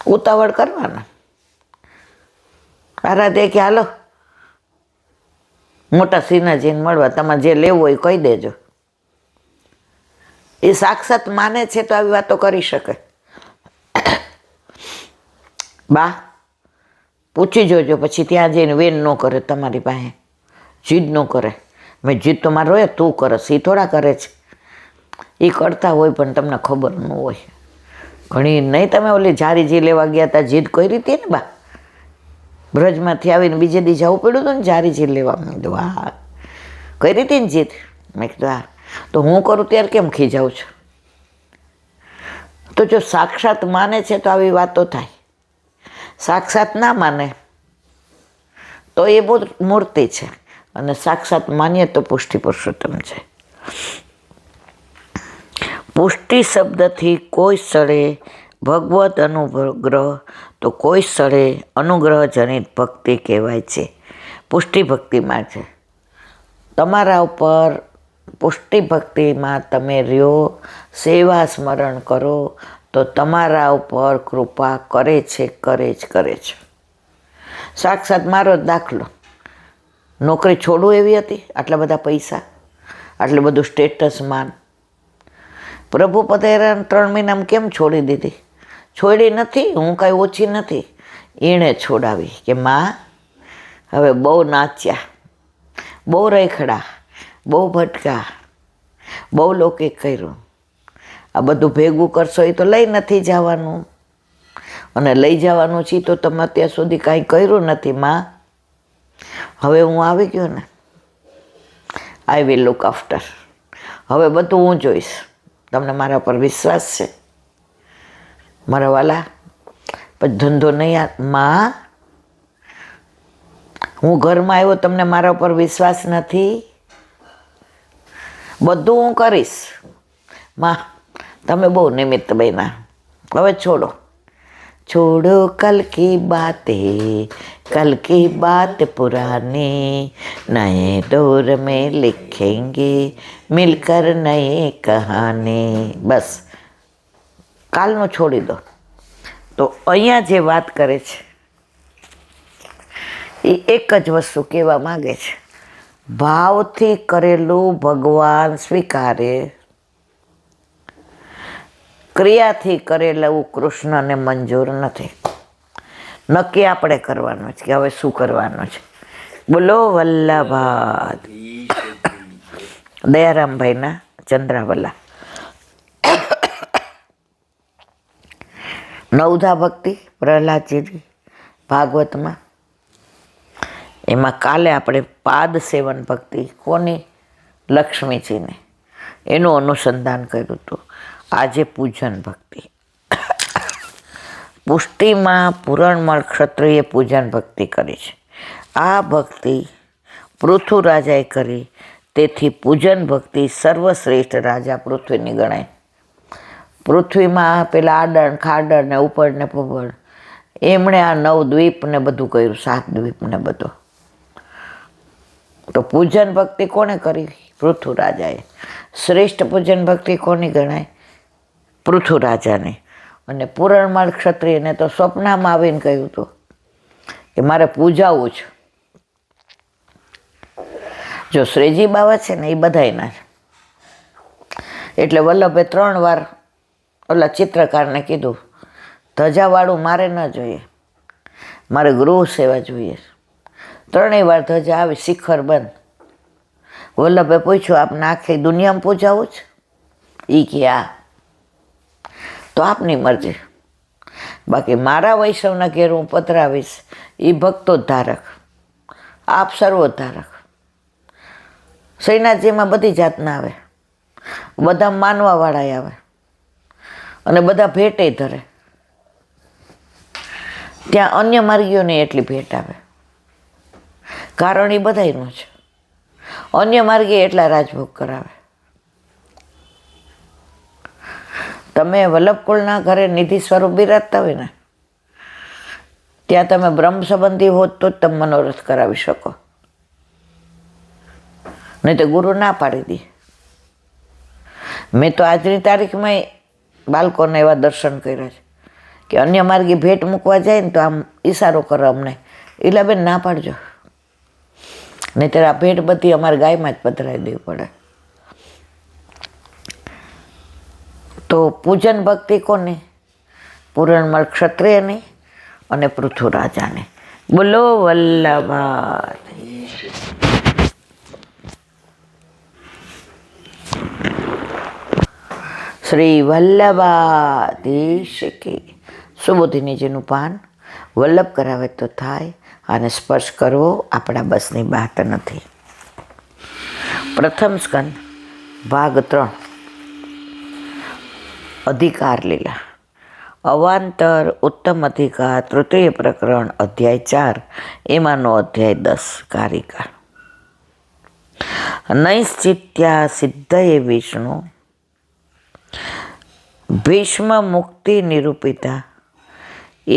ઉતાવળ કરવાના. આરાધે કે હાલો મોટા શ્રીનાથજીને મળવા, તમારે જે લેવું હોય કહી દેજો. એ સાક્ષાત માને છે તો આવી વાતો કરી શકે. બા પૂછી જોજો, પછી ત્યાં જઈને વેન ન કરે તમારી પાસે, જીદ ન કરે. મેં જીદ તો મારે હોય તું કરસ, એ થોડા કરે છે. એ કરતા હોય પણ તમને ખબર ન હોય. ઘણી નહીં, તમે ઓલી જારીજી લેવા ગયા હતા, જીદ કરી હતી ને બા? બ્રજમાંથી આવીને બીજે દી જવું પડ્યું હતું ને જારીજી લેવા. મેં કીધું હા કરી હતી ને જીદ. મેં કીધું હા, તો હું કરું ત્યારે કેમ ખીજાવું છું? તો જો સાક્ષાત માને છે તો આવી વાતો થાય. સાક્ષાત ના માને તો એ બહુ મૂર્તિ છે, અને સાક્ષાત માનીએ તો પુષ્ટિ પુરુષોત્તમ છે. પુષ્ટિ શબ્દથી કોઈ સ્થળે ભગવત અનુગ્રહ તો કોઈ સ્થળે અનુગ્રહ જનિત ભક્તિ કહેવાય છે. પુષ્ટિ ભક્તિમાં છે. તમારા ઉપર પુષ્ટિ ભક્તિમાં તમે રહ્યો, સેવા સ્મરણ કરો તો તમારા ઉપર કૃપા કરે છે, કરે જ કરે છે. સાક્ષાત મારો દાખલો, નોકરી છોડવું એવી હતી, આટલા બધા પૈસા, આટલું બધું સ્ટેટસ, માન. પ્રભુ પધાર્યા 3 મહિનામાં કેમ છોડી દીધી? છોડી નથી, હું કાંઈ ઓછી નથી, એણે છોડાવી કે માં હવે બહુ નાચ્યા, બહુ રેખડા, બહુ ભટકા, બહુ લોકે કર્યું, આ બધું ભેગું કરશો એ તો લઈ નથી જવાનું, અને લઈ જવાનું છે તો તમે અત્યાર સુધી કાંઈ કર્યું નથી માં. હવે હું આવી ગયો ને, આઈ વિલ લુક આફ્ટર. હવે બધું હું જોઈશ. તમને મારા પર વિશ્વાસ છે મારા વાલા? પછી ધંધો નહીં માં, હું ઘરમાં આવ્યો, તમને મારા પર વિશ્વાસ નથી? બધું હું કરીશ માં, તમે બહુ નિમિત્ત બન્યા. હવે છોડો, છોડો કલ કી બાतें, कल की बात पुरानी, नए दौर में लिखेंगे मिलकर नए कहानी. બસ કાલનું છોડી દો. તો અહીંયા જે વાત કરે છે એ એક જ વસ્તુ કહેવા માગે છે, ભાવથી કરેલું ભગવાન સ્વીકારે, ક્રિયાથી કરેલું કૃષ્ણને મંજૂર નથી. નક્કી આપણે કરવાનું છે કે હવે શું કરવાનું છે. બોલો વલ્લભા દયારામભાઈના ચંદ્રાવલા. નવધા ભક્તિ પ્રહલાદજીની ભાગવતમાં, એમાં કાલે આપણે પાદ સેવન ભક્તિ કોની? લક્ષ્મીજીને, એનું અનુસંધાન કર્યું હતું. આજે પૂજન ભક્તિ. પુષ્ટિમાં પુરણમળ ક્ષત્રિય પૂજન ભક્તિ કરી છે. આ ભક્તિ પૃથુ રાજાએ કરી, તેથી પૂજન ભક્તિ સર્વશ્રેષ્ઠ રાજા પૃથ્વીની ગણાય. પૃથ્વીમાં પેલા આડણ ખાડણ ને ઉપડ ને પબડ, એમણે આ 9 દ્વીપ ને બધું કર્યું, 7 દ્વીપ ને બધું. તો પૂજન ભક્તિ કોણે કરી? પૃથુ રાજાએ. શ્રેષ્ઠ પૂજન ભક્તિ કોની ગણાય? પૃથુ રાજાને. અને પુરણમળ ક્ષત્રિયને તો સ્વપ્નમાં આવીને કહ્યું હતું કે મારે પૂજાવું છે. જો શ્રીજી બાવા છે ને એ બધાયના છે. એટલે વલ્લભે 3 વાર ઓલા ચિત્રકારને કીધું ધજાવાળું મારે ન જોઈએ, મારે ગૃહ સેવા જોઈએ. 3 વાર ધજા આવી, શિખર બંધ. વલ્લભે પૂછ્યું આપને આખી દુનિયામાં પૂજાવું છે? એ કે આ તો આપની મરજી, બાકી મારા વૈષ્ણવના ઘેર હું પધરાવીશ, એ ભક્તો ધારક, આપ સર્વોદ્ધારક. શ્રીનાથજીમાં બધી જાતના આવે, બધા માનવાવાળા આવે, અને બધા ભેટે ધરે. ત્યાં અન્ય માર્ગીઓને એટલી ભેટ આવે, કારણ એ બધાયનું છે. અન્ય માર્ગે એટલા રાજભોગ કરાવે. તમે વલ્લભકુળના ઘરે નિધિ સ્વરૂપ બિરાજતા હોય ને, ત્યાં તમે બ્રહ્મ સંબંધી હોત તો જ તમે મનોરથ કરાવી શકો, નહીં તો ગુરુ ના પાડી દે. મેં તો આજની તારીખમાં બાળકોને એવા દર્શન કર્યા છે કે અન્ય માર્ગે ભેટ મૂકવા જાય ને તો આમ ઈશારો કરો અમને, ઈલાબેન ના પાડજો, નહીંતર આ ભેટ બધી અમારે ગાયમાં જ પધરાવી દેવી પડે. તો પૂજન ભક્તિ કોને? પૂરણમલ ક્ષત્રિયની અને પૃથ્વીરાજાને. બોલો વલ્લભાઈ. શ્રી વલ્લભાધીશ કી. સુબોધિનીજીનું પાન વલ્લભ કરાવે તો થાય, અને સ્પર્શ કરવો આપણા બસની વાત નથી. પ્રથમ સ્કંદ ભાગ 3 અધિકાર લીલા. અવાંતર ઉત્તમ અધિકાર તૃતીય પ્રકરણ અધ્યાય 4, એમાંનો અધ્યાય 10 કારિકા. નૈશ્ચિત્યા સિદ્ધયે વિષ્ણુ ભીષ્મ મુક્તિ નિરૂપિતા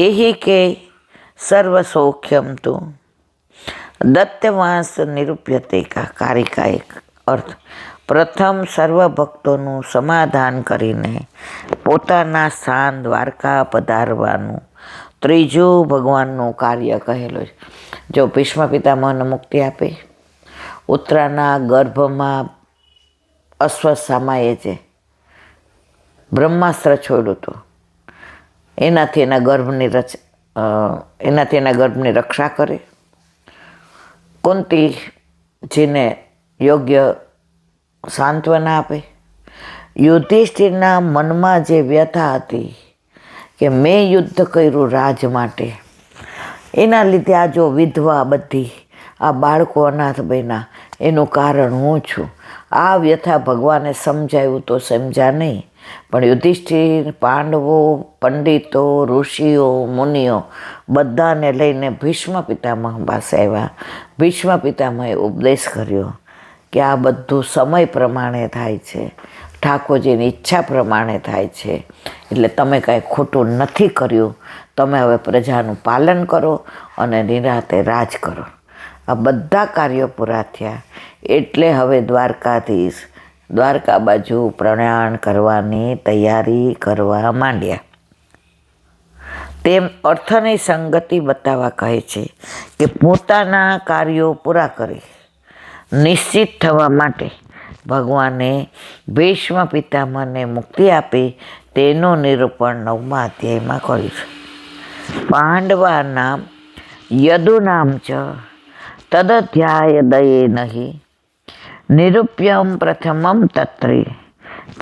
એહી કે સર્વ સૌખ્યમ તું દત્તવાંસ નિરૂપ્યતે કા. કારિકા 1. અર્થ: પ્રથમ સર્વ ભક્તોનું સમાધાન કરીને પોતાના સ્થાન દ્વારકા પધારવાનું ત્રીજું ભગવાનનું કાર્ય કહેલું છે. જો ભીષ્મ પિતામહને મુક્તિ આપી, ઉત્તરાના ગર્ભમાં અશ્વત્થામાએ જે બ્રહ્માસ્ત્ર છોડ્યું હતું, એનાથી એના ગર્ભની રક્ષા કરી, કુંતીજીને યોગ્ય સાંત્વના આપે, યુધિષ્ઠિરના મનમાં જે વ્યથા હતી કે મેં યુદ્ધ કર્યું રાજ માટે, એના લીધે આ જો વિધવા બધી, આ બાળકો અનાથ બન્યા, એનું કારણ હું છું. આ વ્યથા ભગવાને સમજાવ્યું તો સમજ્યા નહીં, પણ યુધિષ્ઠિર, પાંડવો, પંડિતો, ઋષિઓ, મુનિઓ બધાને લઈને ભીષ્મ પિતામહ પાસે આવ્યા. ભીષ્મ પિતામહે ઉપદેશ કર્યો કે આ બધું સમય પ્રમાણે થાય છે, ઠાકોરજીની ઈચ્છા પ્રમાણે થાય છે, એટલે તમે કાંઈ ખોટું નથી કર્યું. તમે હવે પ્રજાનું પાલન કરો અને નિરાતે રાજ કરો. આ બધા કાર્યો પૂરા થયા એટલે હવે દ્વારકાધીશ દ્વારકા બાજુ પ્રયાણ કરવાની તૈયારી કરવા માંડ્યા. તેમ અર્થની સંગતિ બતાવવા કહે છે કે પોતાના કાર્યો પૂરા કરી નિશ્ચિત થવા માટે ભગવાને ભીષ્મ પિતામહને મુક્તિ આપી, તેનું નિરૂપણ 9મા અધ્યાયમાં કર્યું છે. પાંડવાનામ યદુનામ ચ તદધ્યાય દયે નહીં નિરૂપ્યમ પ્રથમમ તત્રે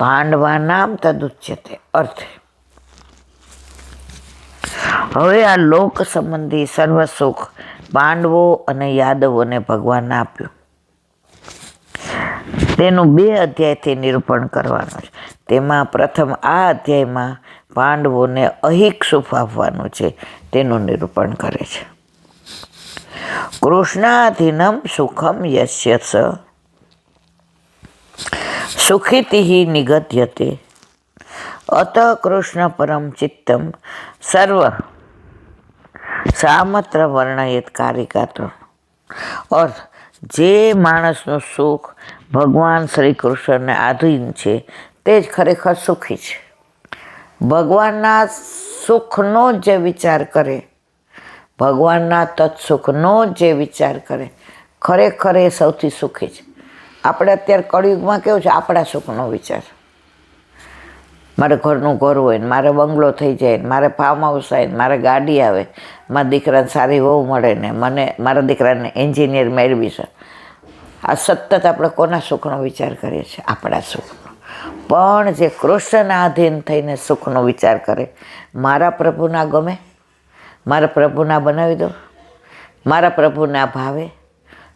પાંડવાનામ તદુચ્યતે. અર્થ: હવે આ લોક સંબંધી સર્વ સુખ પાંડવો અને યાદવોને ભગવાને આપ્યું, તેનું 2 અધ્યાયથી નિરૂપણ કરવાનું છે. તેમાં પ્રથમ આ અધ્યાયમાં પાંડવોને અહિક સુખ આપવાનું છે, તેનું નિરૂપણ કરે છે. કૃષ્ણાધીનમ સુખમ યસ્ય સ સુખિતિઃ નિગદ્યતે અત કૃષ્ણ પરમ ચિત્તમ સર્વ સામત્ર વર્ણયત. કારિકા 3. અર્થ: જે માણસનું સુખ ભગવાન શ્રી કૃષ્ણને આધીન છે તે જ ખરેખર સુખી છે. ભગવાનના સુખનો જે વિચાર કરે, ભગવાનના તત્સુખનો જે વિચાર કરે, ખરેખર એ સૌથી સુખી છે. આપણે અત્યારે કળિયુગમાં કેવું છે, આપણા સુખનો વિચાર. મારે ઘરનું ઘર હોય ને, મારે બંગલો થઈ જાય ને, મારે ફાર્મ હાઉસ આવે ને, મારે ગાડી આવે, મારા દીકરાને સારી વહુ મળે ને, મને મારા દીકરાને એન્જિનિયર મેળવી છે. આ સતત આપણે કોના સુખનો વિચાર કરીએ છીએ? આપણા સુખનો. પણ જે કૃષ્ણના આધીન થઈને સુખનો વિચાર કરે, મારા પ્રભુના ગમે, મારા પ્રભુના બનાવી દો, મારા પ્રભુના ભાવે,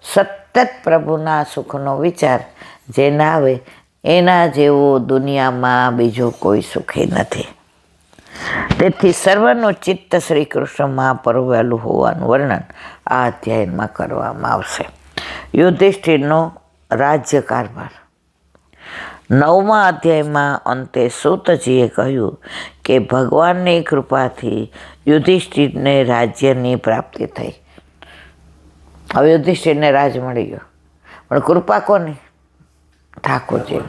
સતત પ્રભુના સુખનો વિચાર જેના આવે, એના જેવો દુનિયામાં બીજો કોઈ સુખી નથી. તેથી સર્વનું ચિત્ત શ્રી કૃષ્ણમાં પરોવાયેલું હોવાનું વર્ણન આ અધ્યાયમાં કરવામાં આવશે. યુધિષ્ઠિરનો રાજ્ય કારભાર. 9મા અધ્યાયમાં અંતે સૂતજીએ કહ્યું કે ભગવાનની કૃપાથી યુધિષ્ઠિરને રાજ્યની પ્રાપ્તિ થઈ. હવે યુધિષ્ઠિરને રાજ મળી ગયો, પણ કૃપા કોની? ઠાકોરજી.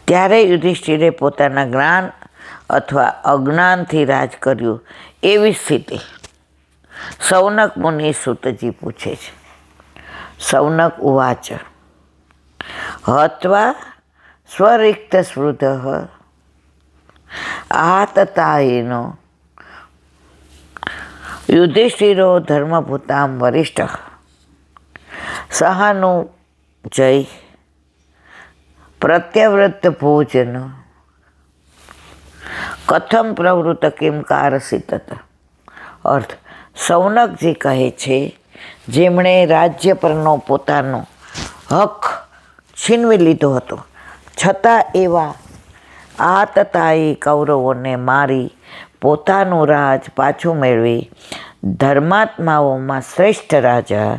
ત્યારે યુધિષ્ઠિરે પોતાના જ્ઞાન અથવા અજ્ઞાનથી રાજ કર્યું એવી સ્થિતિ. સૌનક મુનિ સૂતજી પૂછે છે. સૌનક ઉવાચ હત્વા સ્વરિક્ત સ્મૃત આતતાયીનો યુધિષ્ઠિરો ધર્મભૂતામ વરિષ્ઠ સહાનુજય પ્રત્યવ્રત ભોજન કથમ પ્રવૃત્ત કિમ કારસી તત. અર્થ, સૌનકજી કહે છે, જેમણે રાજ્ય પરનો પોતાનો હક છીનવી લીધો હતો, છતાં એવા આતતાયી કૌરવોને મારી પોતાનું રાજ પાછું મેળવી ધર્માત્માઓમાં શ્રેષ્ઠ રાજા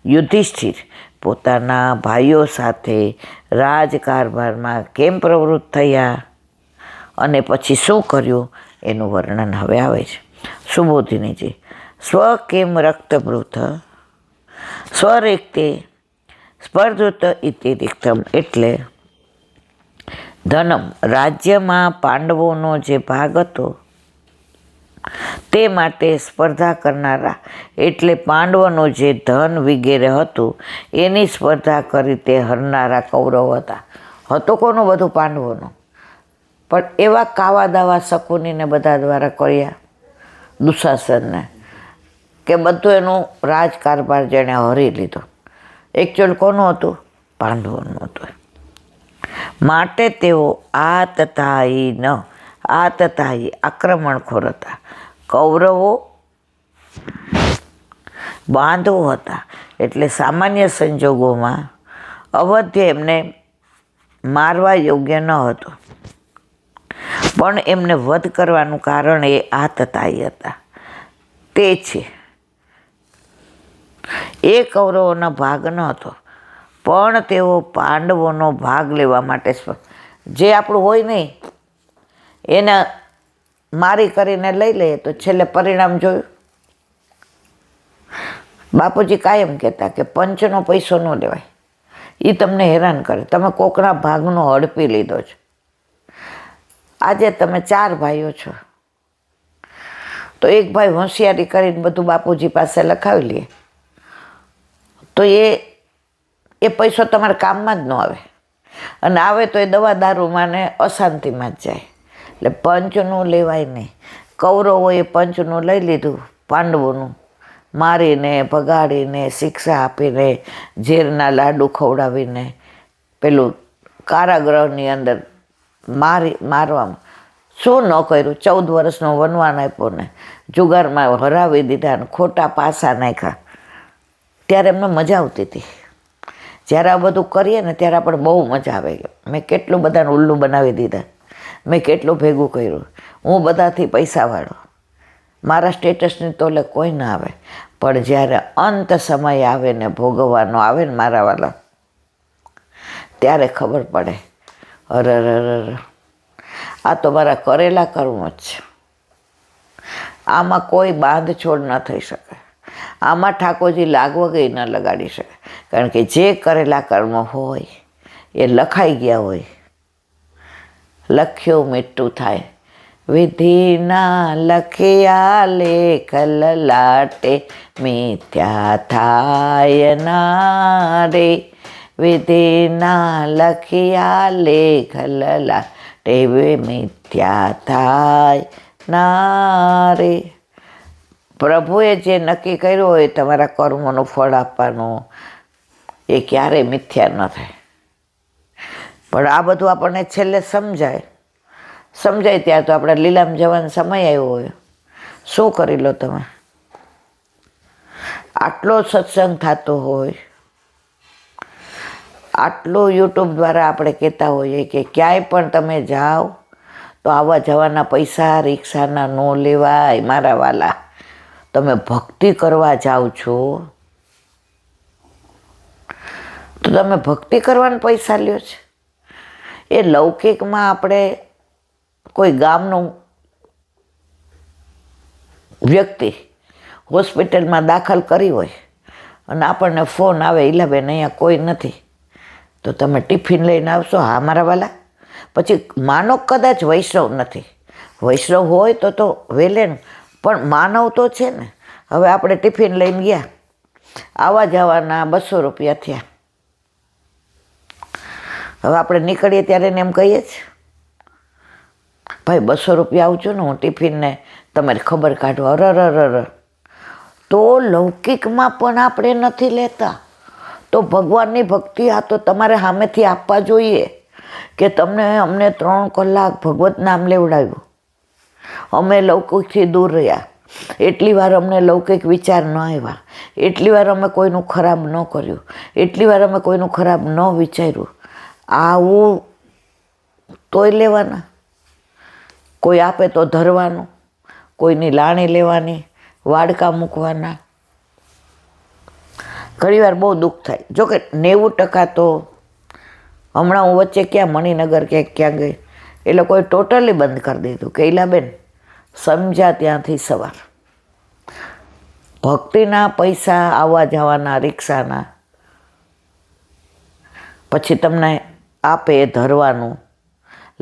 યુધિષ્ઠિર પોતાના ભાઈઓ સાથે રાજકારભારમાં કેમ પ્રવૃત્ત થયા અને પછી શું કર્યું એનું વર્ણન હવે આવે છે. સુબોધિનીજી. સ્વ કિમ રક્તભૃત સ્વરિક્તે સ્પર્ધૃત ઇતિ રિક્તમ. એટલે ધનમ, રાજ્યમાં પાંડવોનો જે ભાગ હતો તે માટે સ્પર્ધા કરનારા, એટલે પાંડવોનું જે ધન વગેરે હતું એની સ્પર્ધા કરી તે હરનારા કૌરવ હતા. હતો કોનું? બધું પાંડવોનું. પણ એવા કાવા દાવા શકુનીને બધા દ્વારા કર્યા દુશાસનને, કે બધું એનું રાજકારભાર જેણે હરી લીધો. એકચ્યુઅલ કોનું હતું? પાંડવોનું હતું. માટે તેઓ આતતાયી આક્રમણખોર હતા. કૌરવો બાંધવો હતા, એટલે સામાન્ય સંજોગોમાં અવધ્ય એમને મારવા યોગ્ય ન હતો, પણ એમને વધ કરવાનું કારણ એ આતતાયી હતા. તે છે એ કૌરવોનો ભાગ ન હતો, પણ તેઓ પાંડવોનો ભાગ લેવા માટે જે આપણું હોય નહીં એને મારી કરીને લઈ લઈએ તો છેલ્લે પરિણામ જોયું. બાપુજી કાયમ કહેતા કે પંચનો પૈસો ન લેવાય, એ તમને હેરાન કરે. તમે કોકના ભાગનો હડપી લીધો છે. આજે તમે 4 ભાઈઓ છો, તો એક ભાઈ હોશિયારી કરીને બધું બાપુજી પાસે લખાવી લે, તો એ પૈસો તમારા કામમાં જ ન આવે, અને આવે તો એ દવા દારૂમાં ને અશાંતિમાં જ જાય. એટલે પંચનું લેવાય નહીં. કૌરવોએ પંચનું લઈ લીધું, પાંડવોનું મારીને ભગાડીને શિક્ષા આપીને ઝેરના લાડુ ખવડાવીને પેલું કારાગૃહની અંદર મારવામાં શું ન કર્યું. 14 વર્ષનો વનવાન આપ્યો ને જુગારમાં હરાવી દીધા ને ખોટા પાસા નાખ્યા. ત્યારે એમને મજા આવતી હતી. જ્યારે આ બધું કરીએ ને ત્યારે આપણે બહુ મજા આવે. મેં કેટલું બધાને ઉલ્લુ બનાવી દીધા, મેં કેટલું ભેગું કર્યું, હું બધાથી પૈસાવાળો, મારા સ્ટેટસની તોલે કોઈ ના આવે. પણ જ્યારે અંત સમય આવે ને ભોગવવાનો આવે ને મારા વાલા, ત્યારે ખબર પડે, અરર આ તો મારા કરેલા કર્મ જ છે. આમાં કોઈ બાંધછોડ ન થઈ શકે, આમાં ઠાકોરજી લાગવગઈ ન લગાડી શકે. કારણ કે જે કરેલા કર્મ હોય એ લખાઈ ગયા હોય. લખ્યું મીઠું થાય. વિધિના લખ્યા લેખ લલાટે મિથ્યા થાય ના રે. વિધિના લખ્યા લેખ લલાટે મિથ્યા થાય ના રે. પ્રભુએ જે નક્કી કર્યું હોય તમારા કર્મોનું ફળ આપવાનું, એ ક્યારેય મિથ્યા ન થાય. પણ આ બધું આપણને છેલ્લે સમજાય ત્યાં તો આપણે લીલામ જવાનો સમય આવ્યો હોય. શું કરી લો તમે? આટલો સત્સંગ થતો હોય, આટલું યુટ્યુબ દ્વારા આપણે કહેતા હોઈએ કે ક્યાંય પણ તમે જાઓ તો આવવા જવાના પૈસા રિક્ષાના ન લેવાય. મારા વાલા, તમે ભક્તિ કરવા જાઓ છો તો તમે ભક્તિ કરવાના પૈસા લ્યો છે. એ લૌકિકમાં આપણે કોઈ ગામનું વ્યક્તિ હોસ્પિટલમાં દાખલ કરી હોય અને આપણને ફોન આવે, ઈલાબેન અહીંયા કોઈ નથી, તો તમે ટિફિન લઈને આવશો? હા મારા વાલા. પછી માનો કદાચ વૈષ્ણવ નથી, વૈષ્ણવ હોય તો વેલે ને, પણ માનવ તો છે ને. હવે આપણે ટિફિન લઈને ગયા, આવા જવાના 200 રૂપિયા થયા. હવે આપણે નીકળીએ ત્યારે એને એમ કહીએ જ, ભાઈ 200 રૂપિયા આવજો ને, હું ટિફિનને તમારી ખબર કાઢો. અરર. તો લૌકિકમાં પણ આપણે નથી લેતા. તો ભગવાનની ભક્તિ આ તો તમારે સામેથી આપવા જોઈએ કે અમને 3 કલાક ભગવત નામ લેવડાવ્યું, અમે લૌકિકથી દૂર રહ્યા, એટલી વાર અમને લૌકિક વિચાર ન આવ્યા, એટલી વાર અમે કોઈનું ખરાબ ન કર્યું, એટલી વાર અમે કોઈનું ખરાબ ન વિચાર્યું. આવું તોય લેવાના, કોઈ આપે તો ધરવાનું, કોઈની લાણી લેવાની, વાડકા મૂકવાના. ઘણી વાર બહુ દુઃખ થાય. જોકે 90% તો હમણાં હું વચ્ચે ક્યાં મણિનગર ક્યાં ગઈ, એ લોકોએ ટોટલી બંધ કરી દીધું કે ઈલાબેન સમજ્યા ત્યાંથી સવાર. ભક્તિના પૈસા આવવા જવાના રિક્ષાના, પછી તમને આપે ધરવાનું,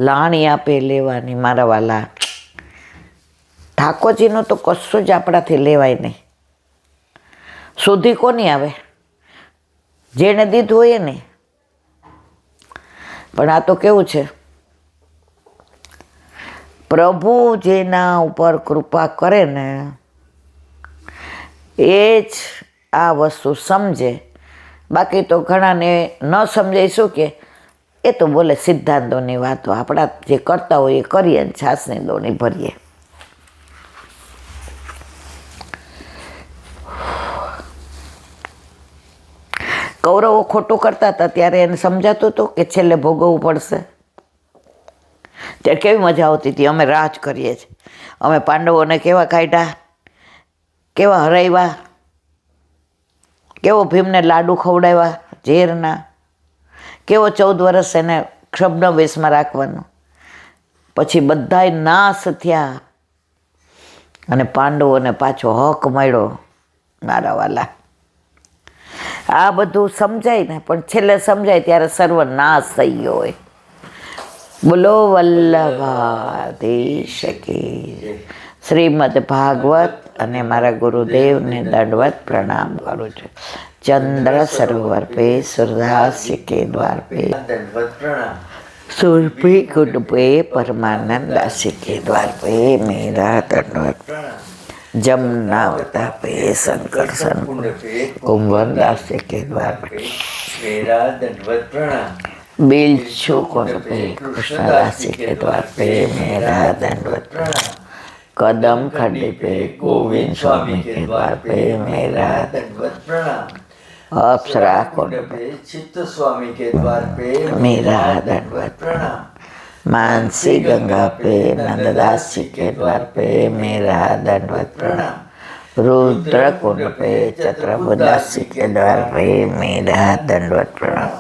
લાણી આપે લેવાની. મારા વાલા, ઠાકોરજીનું તો કશું જ આપણાથી લેવાય નહીં. સુધી કોની આવે? જેણે દીધું હોય ને. પણ આ તો કેવું છે, પ્રભુ જેના ઉપર કૃપા કરે ને એ જ આ વસ્તુ સમજે. બાકી તો ઘણાને ન સમજાય. શું કે એ તો બોલે સિદ્ધાંતોની વાતો, આપણા જે કરતા હોય એ કરીએ ને છાસની દોણી ભરીએ. કૌરવો ખોટું કરતા હતા ત્યારે એને સમજાતું હતું કે છેલ્લે ભોગવવું પડશે. ત્યારે કેવી મજા આવતી હતી, અમે રાજ કરીએ છીએ, અમે પાંડવોને કેવા કાઢ્યા, કેવા હરાવ્યા, કેવો ભીમને લાડુ ખવડાવ્યા ઝેરના, કેવો 14 વર્ષ એને છદ્મવેશમાં રાખવાનો. પછી બધાય નાશ થયા અને પાંડવોને પાછો હક મળ્યો. મારા વાલા, આ બધું સમજાય ને, પણ છેલ્લે સમજાય ત્યારે સર્વનાશ થઈ ગયો હોય. બોલો વલ્લભાધીશ કી. શ્રીમદ ભાગવત અને મારા ગુરુદેવને દંડવત પ્રણામ કરું છું. ચંદ્ર સરોવર પે સુરદાસ કે દ્વાર પે સુરભી कुंड पे परमानंद दास के द्वार पे मेरा दंडवत. जमुनावता पे शंकर कुंड पे कुंभन दास के द्वार पे मेरा दंडवत प्रणाम. बिलछू कुंड पे कृष्ण दास के द्वार पे मेरा दंडवत प्रणाम. कदम खड्डी पे गोविंद स्वामी के द्वार पे मेरा दंडवत प्रणाम. अप्सरा कुंड पे चित्त स्वामी के द्वार पे मेरा दंडवत प्रणाम. मानसी गंगा पे नंददास जी के द्वार पे मेरा दंडवत प्रणाम. रुद्र कुंड पे चत्रभुदास जी के द्वार पे मेरा दंडवत प्रणाम.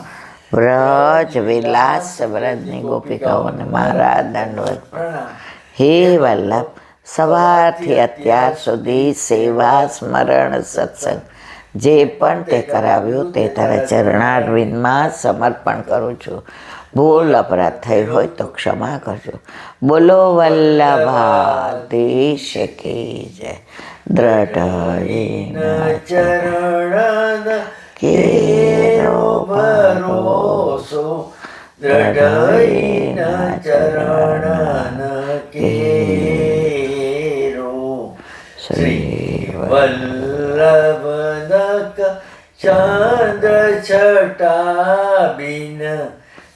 व्रज विलास व्रजनी गोपिकाओने मारा दंडवत प्रणाम. हे वल्लभ, સવારથી અત્યાર સુધી સેવા સ્મરણ સત્સંગ જે પણ તે કરાવ્યું તે તારા ચરણારવિંદમાં સમર્પણ કરું છું. ભૂલ અપરાધ થઈ હોય તો ક્ષમા કરજો. બોલો વલ્લભાધીશ કી જય. દ્રઢ ચરણ કેરો ભરોસો, દ્રઢ ચરણ કેરો. શ્રી વલ્લભ ચાંદ છટા બિન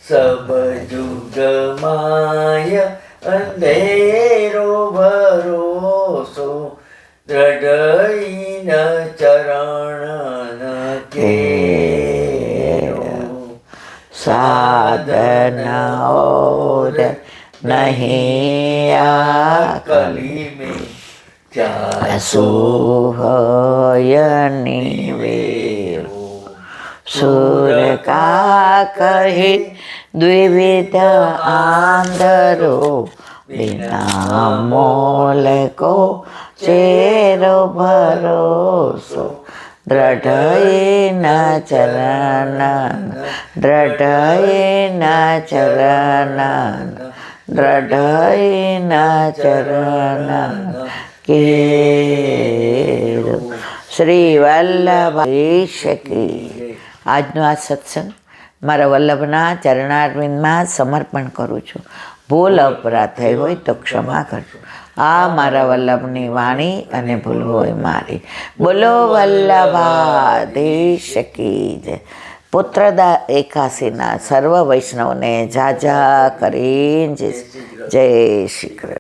સબ જુગ માય અંધેરો ભરોસો, દ્રઢ ચરણ કેરો. સાધન और नहीं आ कली में सुहयनी वेरो. सुर का कहे द्विविध आंधरो, बिना मोल को चेरो भरोસો. દ્રઢ ન ચરણ, દ્રઢ ન ચરણ, દ્રઢયના ચરણ કેર. શ્રી વલ્લભેશ કી. આજનો આ સત્સંગ મારા વલ્લભના ચરણારવિંદમાં સમર્પણ કરું છું. ભૂલ અપરાધ થઈ હોય તો ક્ષમા કરજો. આ મારા વલ્લભની વાણી અને ભૂલ હોય મારી. બોલો વલ્લભાધીશ કી જય. પુત્રદા એકાદશીના સર્વ વૈષ્ણવને જાજા કરીને જય શ્રી કૃષ્ણ.